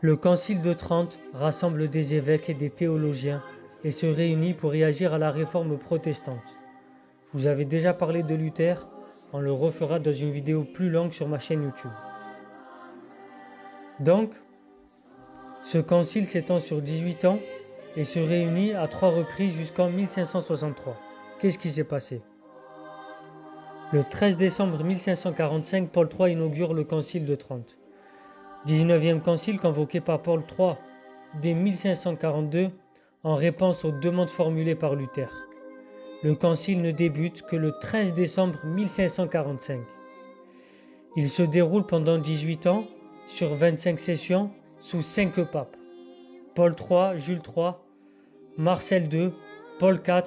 Le Concile de Trente rassemble des évêques et des théologiens et se réunit pour réagir à la réforme protestante. Je vous avais déjà parlé de Luther, on le refera dans une vidéo plus longue sur ma chaîne YouTube. Donc, ce concile s'étend sur 18 ans et se réunit à 3 reprises jusqu'en 1563. Qu'est-ce qui s'est passé? Le 13 décembre 1545, Paul III inaugure le Concile de Trente. 19e concile convoqué par Paul III dès 1542 en réponse aux demandes formulées par Luther. Le concile ne débute que le 13 décembre 1545. Il se déroule pendant 18 ans sur 25 sessions sous 5 papes. Paul III, Jules III, Marcel II, Paul IV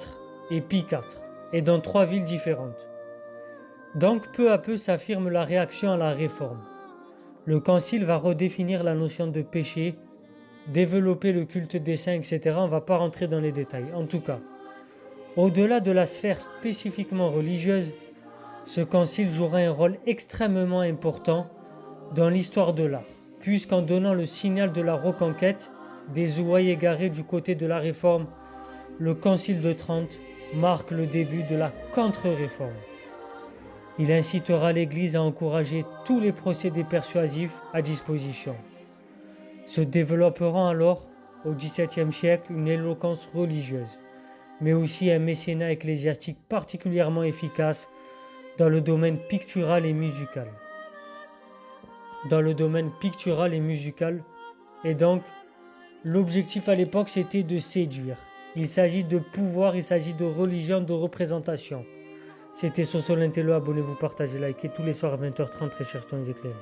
et Pie IV, et dans 3 villes différentes. Donc peu à peu s'affirme la réaction à la réforme. Le concile va redéfinir la notion de péché, développer le culte des saints, etc. On ne va pas rentrer dans les détails. En tout cas, au-delà de la sphère spécifiquement religieuse, ce concile jouera un rôle extrêmement important dans l'histoire de l'art, puisqu'en donnant le signal de la reconquête des ouailles égarées du côté de la réforme, le concile de Trente marque le début de la contre-réforme. Il incitera l'Église à encourager tous les procédés persuasifs à disposition. Se développeront alors, au XVIIe siècle, une éloquence religieuse, mais aussi un mécénat ecclésiastique particulièrement efficace dans le domaine pictural et musical. Et donc, l'objectif à l'époque, c'était de séduire. Il s'agit de pouvoir, il s'agit de religion, de représentation. C'était Soso Lintello, abonnez-vous, partagez, likez tous les soirs à 20h30, très chers éclairés.